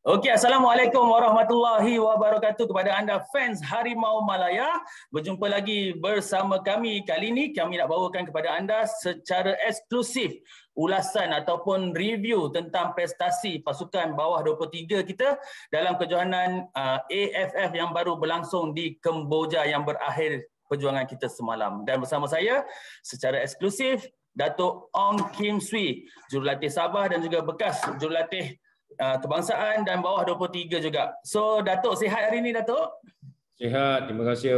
Okey, Assalamualaikum warahmatullahi wabarakatuh kepada anda fans Harimau Malaya. Berjumpa lagi bersama kami. Kali ini kami nak bawakan kepada anda secara eksklusif ulasan ataupun review tentang prestasi pasukan bawah 23 kita dalam kejohanan AFF yang baru berlangsung di Kemboja yang berakhir perjuangan kita semalam. Dan bersama saya secara eksklusif Datuk Ong Kim Swee, jurulatih Sabah dan juga bekas jurulatih kebangsaan dan bawah 23 juga. So Datuk sihat hari ni Datuk? Sihat, terima kasih.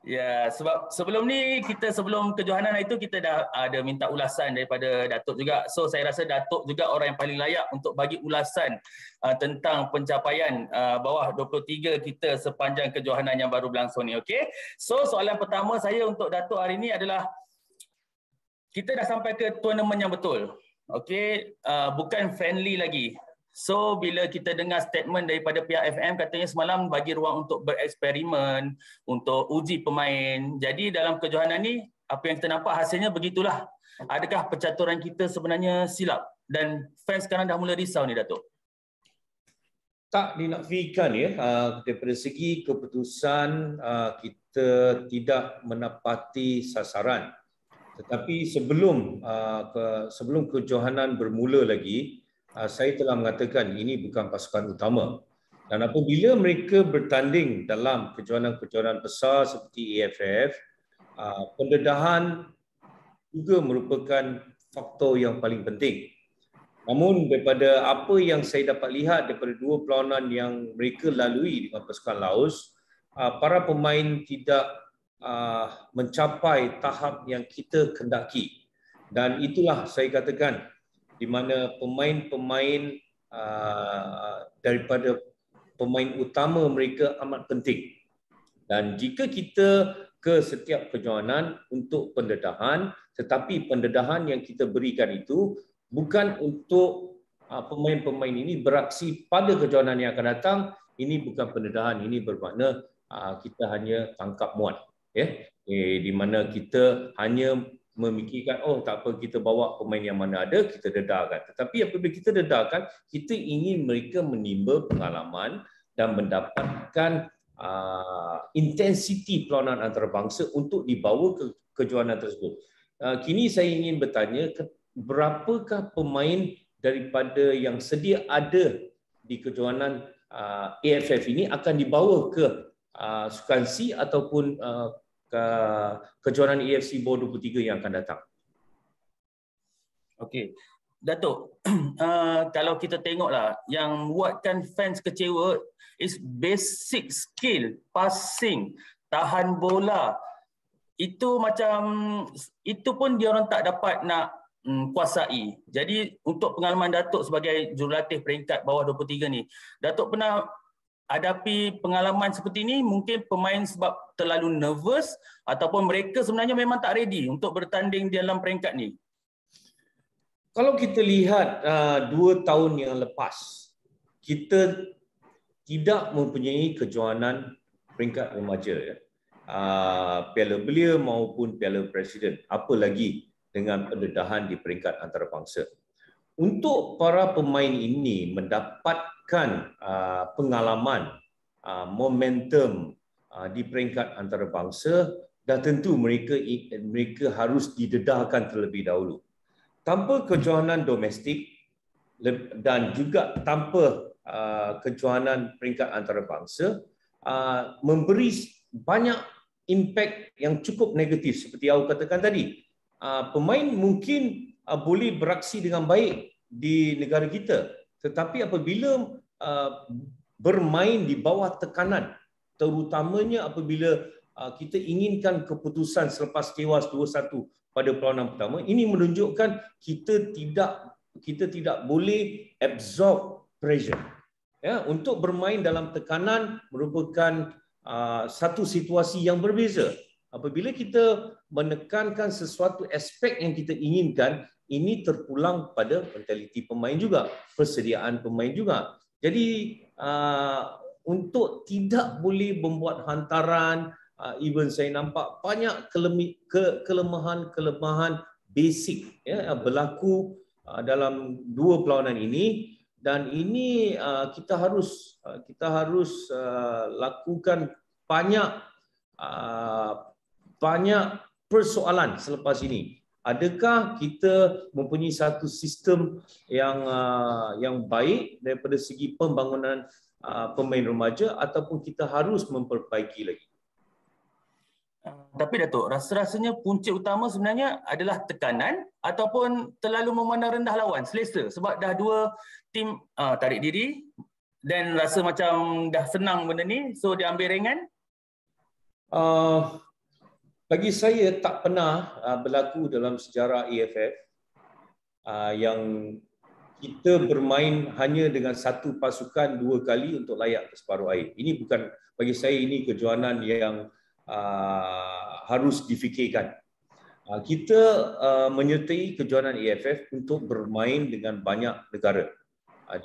Ya, sebab sebelum kejohanan itu kita dah ada minta ulasan daripada Datuk juga. So saya rasa Datuk juga orang yang paling layak untuk bagi ulasan tentang pencapaian bawah 23 kita sepanjang kejohanan yang baru berlangsung ni. Okey. So soalan pertama saya untuk Datuk hari ini adalah kita dah sampai ke tournament yang betul. Okey, bukan friendly lagi. So bila kita dengar statement daripada pihak FM katanya semalam bagi ruang untuk bereksperimen, untuk uji pemain. Jadi dalam kejohanan ni apa yang kita nampak hasilnya begitulah. Adakah pencaturan kita sebenarnya silap dan fans sekarang dah mula risau ni Datuk? Tak dinafikan ya, daripada segi keputusan kita tidak menepati sasaran. Tetapi sebelum kejohanan bermula lagi, saya telah mengatakan ini bukan pasukan utama. Dan apabila mereka bertanding dalam kejohanan-kejohanan besar seperti AFF, pendedahan juga merupakan faktor yang paling penting. Namun daripada apa yang saya dapat lihat daripada dua perlawanan yang mereka lalui dengan pasukan Laos, para pemain tidak mencapai tahap yang kita kendaki. Dan itulah saya katakan di mana pemain-pemain daripada pemain utama mereka amat penting. Dan jika kita ke setiap kejohanan untuk pendedahan, tetapi pendedahan yang kita berikan itu bukan untuk pemain-pemain ini beraksi pada kejohanan yang akan datang. Ini bukan pendedahan, ini bermakna kita hanya tangkap muat. Di mana kita hanya memikirkan, oh tak apa kita bawa pemain yang mana ada, kita dedarkan. Tetapi apabila kita dedarkan, kita ingin mereka menimba pengalaman dan mendapatkan intensiti perlawanan antarabangsa untuk dibawa ke kejohanan tersebut. Kini saya ingin bertanya, berapakah pemain daripada yang sedia ada di kejohanan AFF ini akan dibawa ke Sukan C ataupun kejohanan AFC bawah 23 yang akan datang? Okey. Datuk, kalau kita tengoklah yang buatkan fans kecewa is basic skill, passing, tahan bola. Itu pun dia orang tak dapat nak kuasai. Jadi untuk pengalaman Datuk sebagai jurulatih peringkat bawah 23 ni, Datuk pernah hadapi pengalaman seperti ini, mungkin pemain sebab terlalu nervous ataupun mereka sebenarnya memang tak ready untuk bertanding di dalam peringkat ni? Kalau kita lihat 2 tahun yang lepas, kita tidak mempunyai kejohanan peringkat remaja, Piala Belia maupun Piala Presiden, apa lagi dengan pendedahan di peringkat antarabangsa. Untuk para pemain ini mendapatkan pengalaman, momentum di peringkat antarabangsa, dah tentu mereka harus didedahkan terlebih dahulu. Tanpa kejohanan domestik dan juga tanpa kejohanan peringkat antarabangsa, memberi banyak impak yang cukup negatif seperti awak katakan tadi. Pemain mungkin boleh beraksi dengan baik di negara kita, tetapi apabila bermain di bawah tekanan, terutamanya apabila kita inginkan keputusan selepas tewas 2-1 pada perlawanan pertama, ini menunjukkan kita tidak boleh absorb pressure. Untuk bermain dalam tekanan merupakan satu situasi yang berbeza. Apabila kita menekankan sesuatu aspek yang kita inginkan, ini terpulang pada mentaliti pemain juga, persediaan pemain juga. Jadi untuk tidak boleh membuat hantaran, even saya nampak banyak kelemahan basic berlaku dalam dua perlawanan ini, dan ini kita harus lakukan banyak banyak persoalan selepas ini. Adakah kita mempunyai satu sistem yang baik daripada segi pembangunan pemain remaja ataupun kita harus memperbaiki lagi? Tapi Datuk, rasa-rasanya punca utama sebenarnya adalah tekanan ataupun terlalu memandang rendah lawan, selesa. Sebab dah dua tim tarik diri dan rasa macam dah senang benda ni, so dia ambil ringan. Bagi saya tak pernah berlaku dalam sejarah AFF yang kita bermain hanya dengan satu pasukan dua kali untuk layak ke separuh air. Ini bukan, bagi saya ini kejohanan yang harus difikirkan. Kita menyertai kejohanan AFF untuk bermain dengan banyak negara,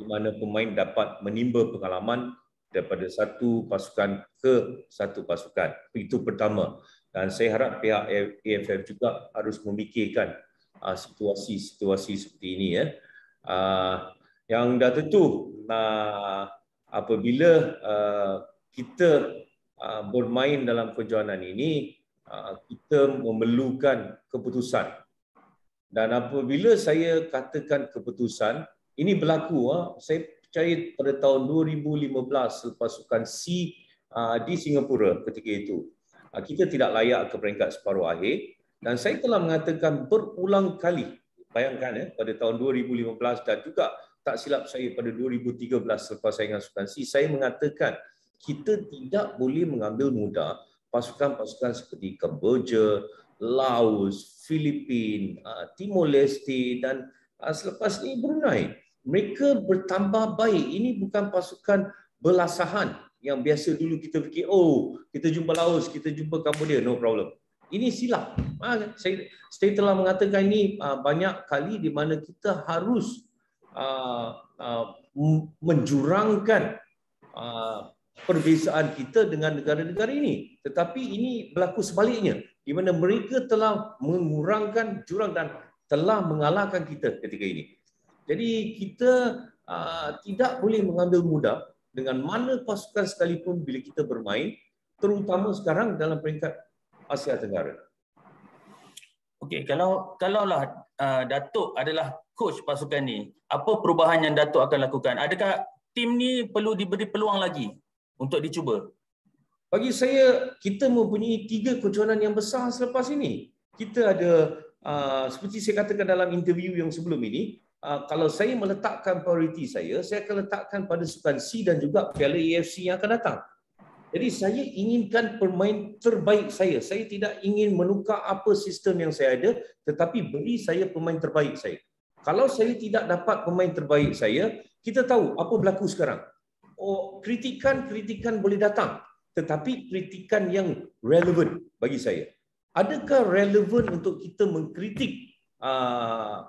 di mana pemain dapat menimba pengalaman daripada satu pasukan ke satu pasukan. Itu pertama. Dan saya harap pihak AFF juga harus memikirkan situasi-situasi seperti ini. Yang dah tentu apabila kita bermain dalam kejohanan ini, kita memerlukan keputusan. Dan apabila saya katakan keputusan, ini berlaku, saya percaya pada tahun 2015 pasukan C di Singapura ketika itu. Kita tidak layak ke peringkat separuh akhir dan saya telah mengatakan berulang kali, bayangkan pada tahun 2015 dan juga tak silap saya pada 2013 selepas saya dengan Sukan C, saya mengatakan kita tidak boleh mengambil mudah pasukan-pasukan seperti Kamboja, Laos, Filipina, Timor Leste dan selepas ini Brunei. Mereka bertambah baik. Ini bukan pasukan belasahan yang biasa dulu kita fikir, oh kita jumpa Laos, kita jumpa Kamboja, no problem. Ini silap. Saya telah mengatakan ini banyak kali di mana kita harus menjurangkan perbezaan kita dengan negara-negara ini. Tetapi ini berlaku sebaliknya, di mana mereka telah mengurangkan jurang dan telah mengalahkan kita ketika ini. Jadi kita tidak boleh mengambil mudah dengan mana pasukan sekalipun bila kita bermain, terutama sekarang dalam peringkat Asia Tenggara. Okey, kalaulah Datuk adalah coach pasukan ni, apa perubahan yang Datuk akan lakukan? Adakah tim ni perlu diberi peluang lagi untuk dicuba? Bagi saya, kita mempunyai 3 kejohanan yang besar selepas ini. Kita ada, seperti saya katakan dalam interview yang sebelum ini, kalau saya meletakkan prioriti saya akan letakkan pada Sukan C dan juga Piala AFC yang akan datang. Jadi saya inginkan pemain terbaik saya. Saya tidak ingin menukar apa sistem yang saya ada, tetapi beri saya pemain terbaik saya. Kalau saya tidak dapat pemain terbaik saya, kita tahu apa berlaku sekarang. Kritikan boleh datang, tetapi kritikan yang relevan bagi saya. Adakah relevan untuk kita mengkritik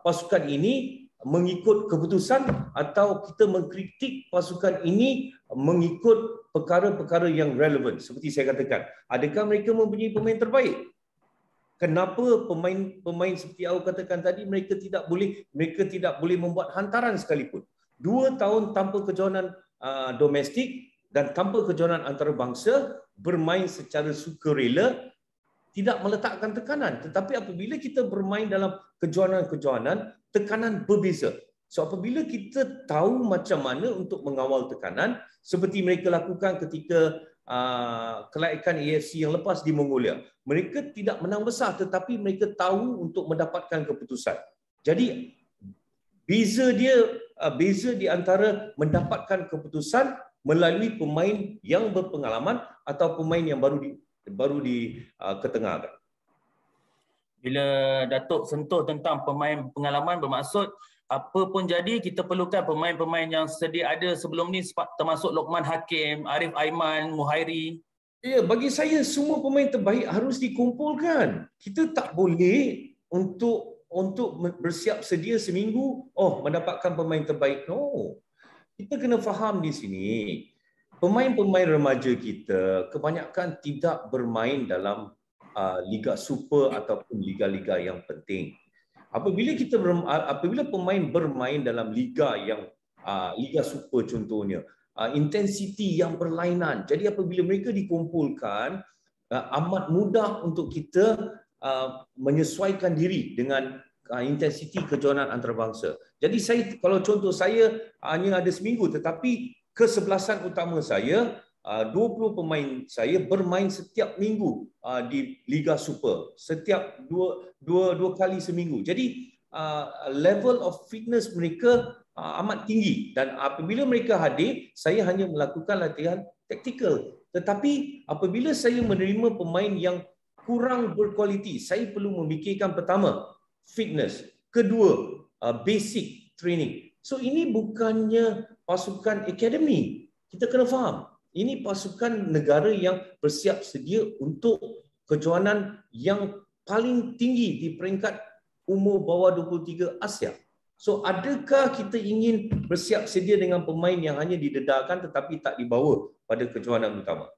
pasukan ini mengikut keputusan atau kita mengkritik pasukan ini mengikut perkara-perkara yang relevan? Seperti saya katakan, adakah mereka mempunyai pemain terbaik? Kenapa pemain seperti aku katakan tadi mereka tidak boleh membuat hantaran sekalipun. 2 tahun tanpa kejohanan domestik dan tanpa kejohanan antarabangsa, bermain secara sukarela, tidak meletakkan tekanan. Tetapi apabila kita bermain dalam kejohanan-kejohanan, tekanan berbeza. So apabila kita tahu macam mana untuk mengawal tekanan, seperti mereka lakukan ketika kelaikan AFC yang lepas di Mongolia. Mereka tidak menang besar tetapi mereka tahu untuk mendapatkan keputusan. Jadi beza di antara mendapatkan keputusan melalui pemain yang berpengalaman atau pemain yang baru diketengahkan. Bila Datuk sentuh tentang pemain pengalaman, bermaksud apa pun jadi kita perlukan pemain-pemain yang sedia ada sebelum ni, termasuk Lokman Hakim, Arif Aiman, Muhairi. Ya, bagi saya semua pemain terbaik harus dikumpulkan. Kita tak boleh untuk bersiap sedia seminggu mendapatkan pemain terbaik. No. Kita kena faham di sini. Pemain-pemain remaja kita kebanyakan tidak bermain dalam Liga Super ataupun liga-liga yang penting. Apabila pemain bermain dalam liga yang Liga Super contohnya, intensiti yang berlainan. Jadi apabila mereka dikumpulkan, amat mudah untuk kita menyesuaikan diri dengan intensiti kejohanan antarabangsa. Jadi saya, kalau contoh saya hanya ada seminggu, tetapi kesebelasan utama saya, 20 pemain saya bermain setiap minggu di Liga Super, setiap dua kali seminggu. Jadi level of fitness mereka amat tinggi, dan apabila mereka hadir, saya hanya melakukan latihan taktikal. Tetapi apabila saya menerima pemain yang kurang berkualiti, saya perlu memikirkan pertama, fitness, kedua, basic training. So ini bukannya pasukan akademi. Kita kena faham, ini pasukan negara yang bersiap sedia untuk kejohanan yang paling tinggi di peringkat umur bawah 23 Asia. So adakah kita ingin bersiap sedia dengan pemain yang hanya didedarkan tetapi tak dibawa pada kejohanan utama?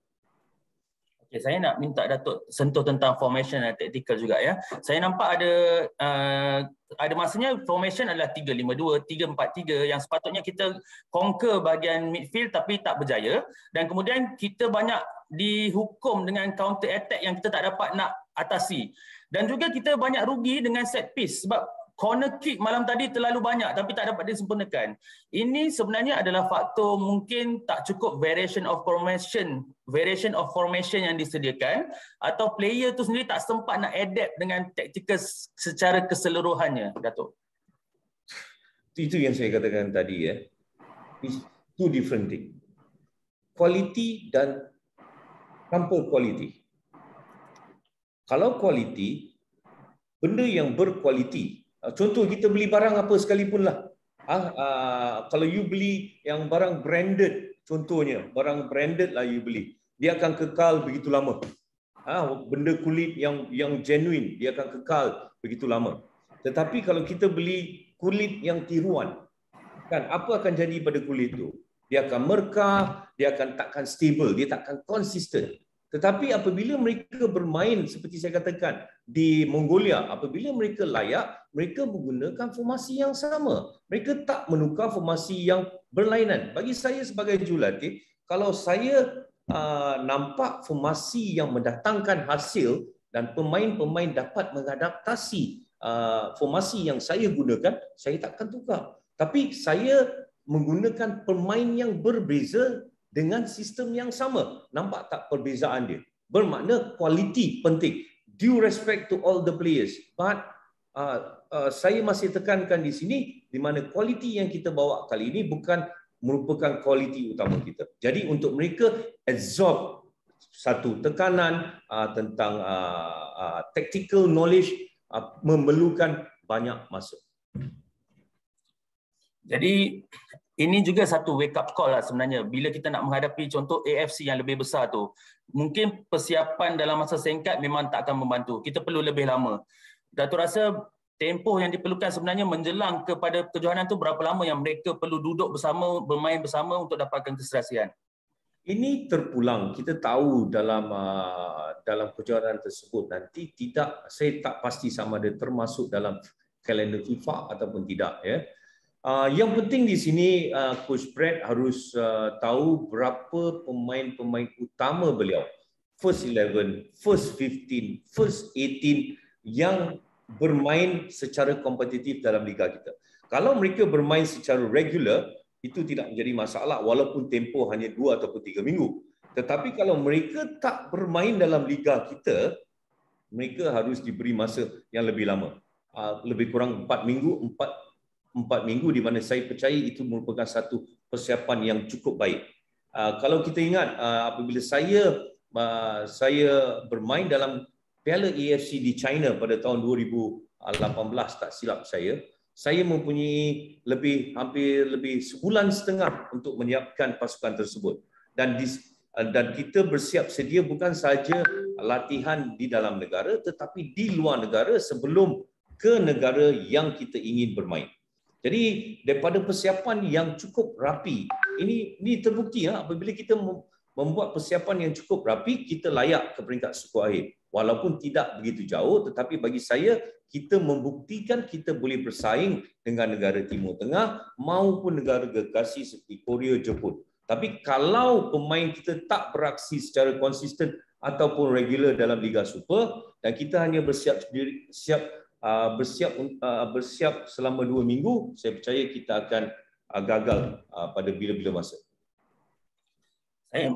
Okay, saya nak minta Datuk sentuh tentang formation dan tactical juga ya. Saya nampak ada masanya formation adalah 3-5-2, 3-4-3 yang sepatutnya kita conquer bahagian midfield tapi tak berjaya, dan kemudian kita banyak dihukum dengan counter attack yang kita tak dapat nak atasi. Dan juga kita banyak rugi dengan set piece sebab corner kick malam tadi terlalu banyak tapi tak dapat disempurnakan. Ini sebenarnya adalah faktor mungkin tak cukup variation of formation yang disediakan, atau player tu sendiri tak sempat nak adapt dengan taktikal secara keseluruhannya, Datuk. Itu yang saya katakan tadi ya. It's two different things. Quality dan tanpa quality. Kalau quality, benda yang berkualiti. Contoh, kita beli barang apa sekalipun lah. Kalau you beli yang barang branded, contohnya, barang branded lah you beli, dia akan kekal begitu lama. Benda kulit yang genuine, dia akan kekal begitu lama. Tetapi kalau kita beli kulit yang tiruan, kan apa akan jadi pada kulit itu? Dia akan merkah, dia akan takkan stable, dia takkan konsisten. Tetapi apabila mereka bermain seperti saya katakan di Mongolia, apabila mereka layak, mereka menggunakan formasi yang sama. Mereka tak menukar formasi yang berlainan. Bagi saya sebagai jurulatih, kalau saya nampak formasi yang mendatangkan hasil dan pemain-pemain dapat mengadaptasi formasi yang saya gunakan, saya takkan tukar. Tapi saya menggunakan pemain yang berbeza dengan sistem yang sama. Nampak tak perbezaan dia? Bermakna kualiti penting. Due respect to all the players. But saya masih tekankan di sini, di mana kualiti yang kita bawa kali ini bukan merupakan kualiti utama kita. Jadi untuk mereka absorb satu tekanan tentang tactical knowledge memerlukan banyak masa. Jadi ini juga satu wake up call lah sebenarnya. Bila kita nak menghadapi contoh AFC yang lebih besar tu, mungkin persiapan dalam masa singkat memang tak akan membantu. Kita perlu lebih lama. Datuk rasa tempoh yang diperlukan sebenarnya menjelang kepada kejohanan tu berapa lama yang mereka perlu duduk bersama, bermain bersama untuk dapatkan keserasian? Ini terpulang. Kita tahu dalam kejohanan tersebut nanti saya tak pasti sama ada termasuk dalam kalender FIFA ataupun tidak ya. Yang penting di sini Coach Brad harus tahu berapa pemain-pemain utama beliau, first 11, first 15, first 18 yang bermain secara kompetitif dalam liga kita. Kalau mereka bermain secara regular, itu tidak menjadi masalah walaupun tempoh hanya 2 ataupun 3 minggu. Tetapi kalau mereka tak bermain dalam liga kita, mereka harus diberi masa yang lebih lama. Lebih kurang 4 minggu, 4 minggu, di mana saya percaya itu merupakan satu persiapan yang cukup baik. Kalau kita ingat apabila saya bermain dalam Piala AFC di China pada tahun 2018 tak silap saya mempunyai hampir lebih sebulan setengah untuk menyiapkan pasukan tersebut, dan kita bersiap sedia bukan sahaja latihan di dalam negara tetapi di luar negara sebelum ke negara yang kita ingin bermain. Jadi daripada persiapan yang cukup rapi, ini terbukti apabila kita membuat persiapan yang cukup rapi, kita layak ke peringkat suku akhir. walaupun tidak begitu jauh, tetapi bagi saya kita membuktikan kita boleh bersaing dengan negara Timur Tengah maupun negara gergasi seperti Korea, Jepun. Tapi kalau pemain kita tak beraksi secara konsisten ataupun regular dalam Liga Super dan kita hanya bersiap selama 2 minggu, saya percaya kita akan gagal pada bila-bila masa.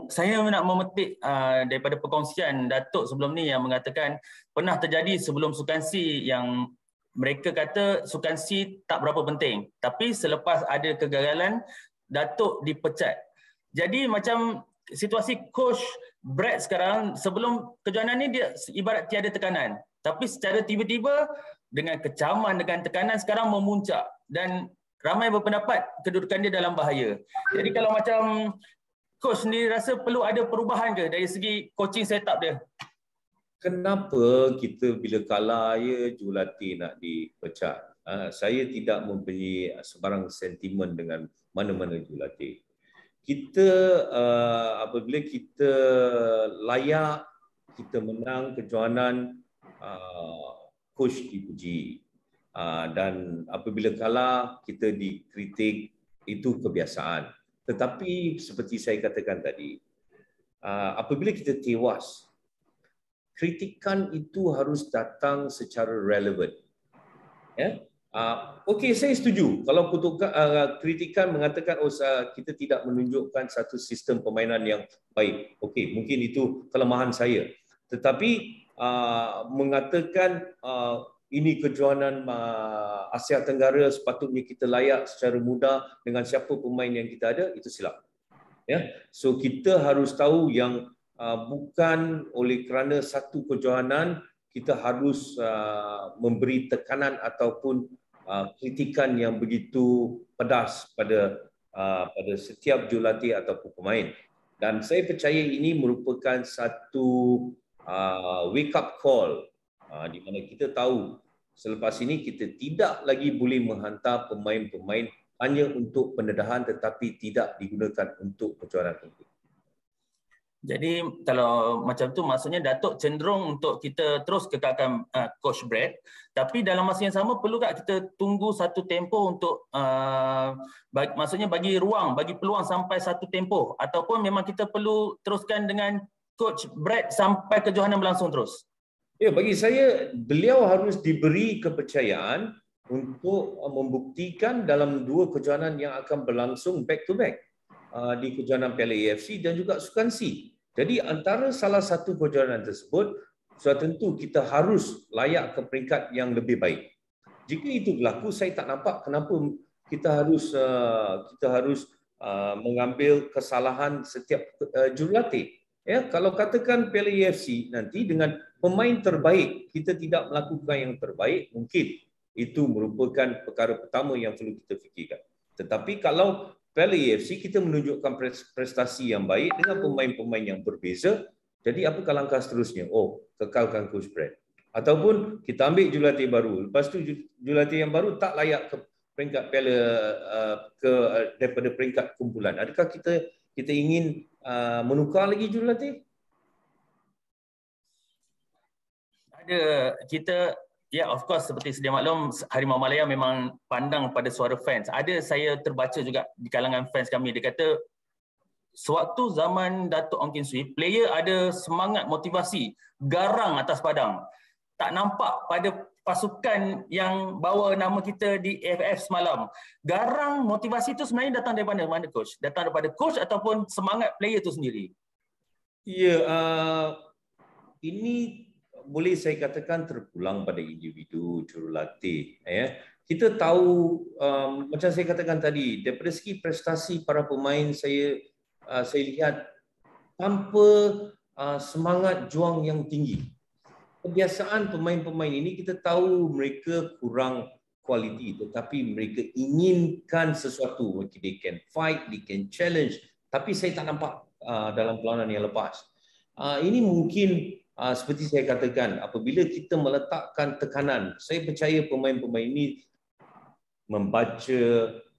Saya nak memetik daripada perkongsian Datuk sebelum ni yang mengatakan pernah terjadi sebelum Sukan C yang mereka kata Sukan C tak berapa penting. Tapi selepas ada kegagalan, Datuk dipecat. Jadi macam situasi Coach Brad sekarang, sebelum kejohanan ni dia ibarat tiada tekanan. Tapi secara tiba-tiba dengan kecaman, dengan tekanan sekarang memuncak. Dan ramai berpendapat kedudukan dia dalam bahaya. Jadi kalau macam Coach sendiri rasa perlu ada perubahan ke dari segi coaching setup dia? Kenapa kita bila kalah jurulatih nak dipecat? Saya tidak mempunyai sebarang sentimen dengan mana-mana jurulatih. Kita apabila kita layak, kita menang kejohanan, coach dipuji. Dan apabila kalah, kita dikritik, itu kebiasaan. Tetapi seperti saya katakan tadi, apabila kita tewas, kritikan itu harus datang secara relevan. Ya? Okey, saya setuju. Kalau kritikan mengatakan kita tidak menunjukkan satu sistem permainan yang baik. Okey, mungkin itu kelemahan saya. Tetapi mengatakan ini kejohanan Asia Tenggara, sepatutnya kita layak secara mudah dengan siapa pemain yang kita ada, itu silap. Ya, so kita harus tahu yang bukan oleh kerana satu kejohanan kita harus memberi tekanan ataupun kritikan yang begitu pedas pada setiap jurulatih ataupun pemain. Dan saya percaya ini merupakan satu wake up call di mana kita tahu selepas ini kita tidak lagi boleh menghantar pemain-pemain hanya untuk pendedahan tetapi tidak digunakan untuk kejohanan penting. Jadi kalau macam tu maksudnya Datuk cenderung untuk kita terus kekalkan Coach Brad, tapi dalam masa yang sama perlu tak kita tunggu satu tempoh untuk maksudnya bagi ruang, bagi peluang sampai satu tempoh, ataupun memang kita perlu teruskan dengan Coach Brad sampai kejohanan berlangsung terus? Ya, bagi saya beliau harus diberi kepercayaan untuk membuktikan dalam 2 kejohanan yang akan berlangsung back to back di kejohanan Piala AFC dan juga Sukan C. Jadi antara salah satu kejohanan tersebut, sudah tentu kita harus layak ke peringkat yang lebih baik. Jika itu berlaku, saya tak nampak kenapa kita harus mengambil kesalahan setiap jurulatih. Ya, kalau katakan Piala AFC nanti dengan pemain terbaik kita tidak melakukan yang terbaik, mungkin itu merupakan perkara pertama yang perlu kita fikirkan. Tetapi kalau Piala AFC kita menunjukkan prestasi yang baik dengan pemain-pemain yang berbeza, jadi apakah langkah seterusnya? Kekalkan Coach Brad. Ataupun kita ambil jurulatih baru. Lepas tu jurulatih yang baru tak layak ke peringkat Piala daripada peringkat kumpulan. Adakah kita ingin menukar lagi jurulatih? Kita of course seperti sedia maklum, Harimau Malaya memang pandang pada suara fans. Saya terbaca juga di kalangan fans kami, dia kata sewaktu zaman Datuk Ong Kin Swee, player ada semangat, motivasi, garang atas padang. Tak nampak pada pasukan yang bawa nama kita di AFF semalam. Garang, motivasi itu sebenarnya datang daripada mana, Coach? Datang daripada coach ataupun semangat player itu sendiri? Ya, ini boleh saya katakan terpulang pada individu jurulatih. Ya. Kita tahu, macam saya katakan tadi, daripada segi prestasi para pemain, saya lihat tanpa semangat juang yang tinggi. Kebiasaan pemain-pemain ini kita tahu mereka kurang kualiti, tetapi mereka inginkan sesuatu. They can fight, they can challenge. Tapi saya tak nampak dalam perlawanan yang lepas. Ini mungkin seperti saya katakan, apabila kita meletakkan tekanan, saya percaya pemain-pemain ini membaca,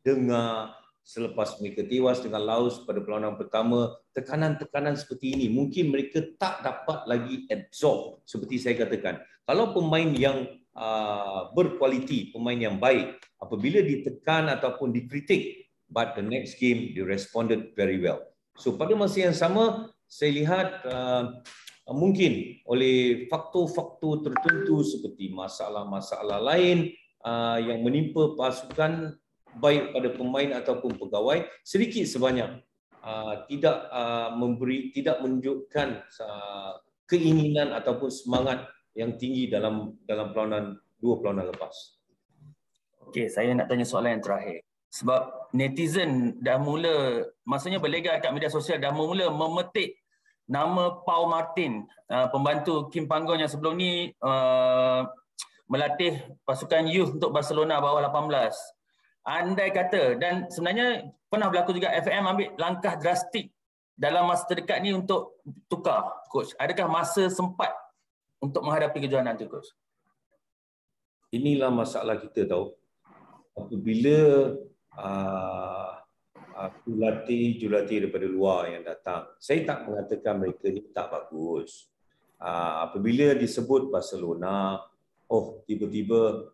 dengar selepas mereka tewas dengan Laos pada perlawanan pertama, tekanan-tekanan seperti ini mungkin mereka tak dapat lagi absorb. Seperti saya katakan, kalau pemain yang berkualiti, pemain yang baik, apabila ditekan ataupun dikritik, but the next game they responded very well. So pada masa yang sama, saya lihat mungkin oleh faktor-faktor tertentu seperti masalah-masalah lain yang menimpa pasukan, baik pada pemain ataupun pegawai, sedikit sebanyak tidak menunjukkan keinginan ataupun semangat yang tinggi dalam dua perlawanan lepas. Okey, saya nak tanya soalan yang terakhir. Sebab netizen dah mula, maksudnya berlegar kat media sosial dah mula memetik nama Paul Martin, pembantu Kim Panggon yang sebelum ni melatih pasukan youth untuk Barcelona bawah 18. Andai kata, dan sebenarnya pernah berlaku juga FAM ambil langkah drastik dalam masa terdekat ni untuk tukar coach. Adakah masa sempat untuk menghadapi kejohanan tu coach? Inilah masalah kita tahu. Apabila jurulatih daripada luar yang datang, saya tak mengatakan mereka ni tak bagus. Apabila disebut Barcelona, tiba-tiba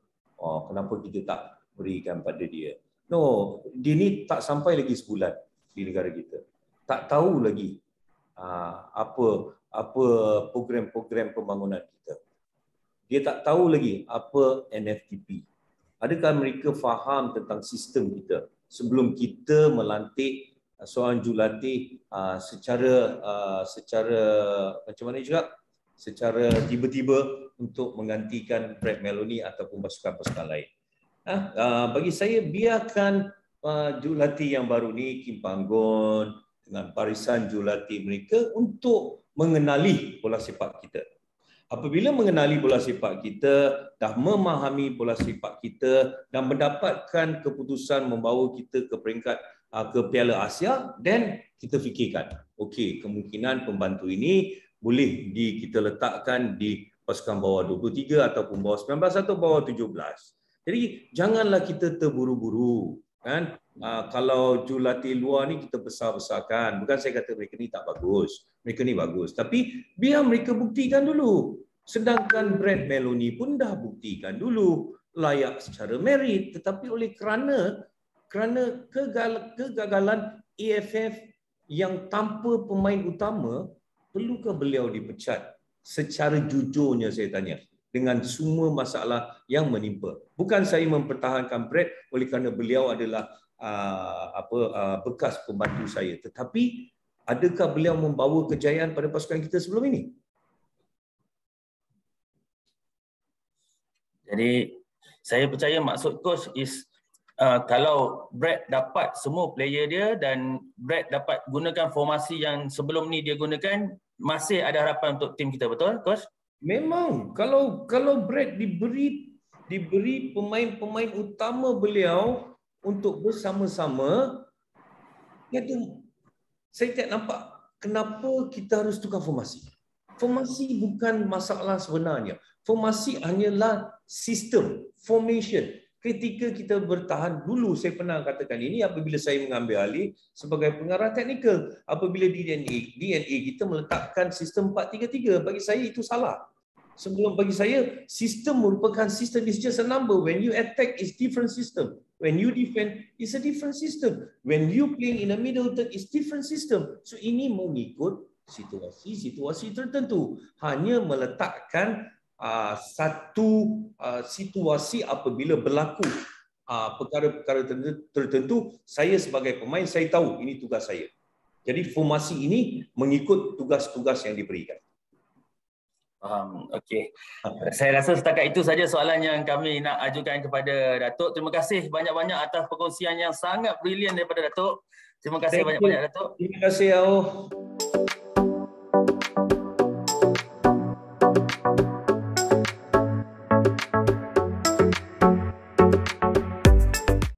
kenapa kita tak berikan pada dia? No, dia ni tak sampai lagi sebulan di negara kita. Tak tahu lagi apa program-program pembangunan kita. Dia tak tahu lagi apa NFTP. Adakah mereka faham tentang sistem kita sebelum kita melantik seorang jurulatih secara macam mana juga, secara tiba-tiba untuk menggantikan Brett Maloney ataupun pasukan-pasukan lain. Bagi saya, biarkan jurulatih yang baru ni, Kim Panggon dengan barisan jurulatih mereka untuk mengenali bola sepak kita. Apabila mengenali bola sepak kita, dah memahami bola sepak kita dan mendapatkan keputusan membawa kita ke peringkat ke Piala Asia, then kita fikirkan, okey, kemungkinan pembantu ini boleh kita letakkan di pasukan bawah 23 ataupun bawah 19 atau bawah 17. Jadi janganlah kita terburu-buru, kan? Kalau jurulatih luar ni kita besar-besarkan. Bukan saya kata mereka ni tak bagus, mereka ni bagus. Tapi biar mereka buktikan dulu. Sedangkan Brett Maloney pun dah buktikan dulu layak secara merit. Tetapi oleh kerana kegagalan AFF yang tanpa pemain utama, perlukah beliau dipecat? Secara jujurnya saya tanya, dengan semua masalah yang menimpa. Bukan saya mempertahankan Brett oleh kerana beliau adalah bekas pembantu saya, tetapi adakah beliau membawa kejayaan pada pasukan kita sebelum ini? Jadi saya percaya maksud coach is kalau Brett dapat semua player dia dan Brett dapat gunakan formasi yang sebelum ni dia gunakan, masih ada harapan untuk tim kita, betul coach? Memang kalau Brett diberi pemain-pemain utama beliau untuk bersama-sama, saya tak nampak kenapa kita harus tukar formasi. Formasi bukan masalah sebenarnya. Formasi hanyalah sistem, formation. Ketika kita bertahan, dulu saya pernah katakan ini apabila saya mengambil alih sebagai pengarah teknikal. Apabila di DNA kita meletakkan sistem 4-3-3, bagi saya itu salah. Sebelum bagi saya, sistem merupakan sistem, is just a number. When you attack, it's different system. When you defend, it's a different system. When you playing in the middle third, it's different system. So ini mengikut situasi tertentu. Hanya meletakkan satu situasi apabila berlaku perkara-perkara tertentu, saya sebagai pemain, saya tahu ini tugas saya. Jadi formasi ini mengikut tugas-tugas yang diberikan. Okey. Saya rasa setakat itu saja soalan yang kami nak ajukan kepada Datuk. Terima kasih banyak-banyak atas perkongsian yang sangat brilian daripada Datuk. Terima kasih banyak-banyak Datuk. Terima kasih, Ao.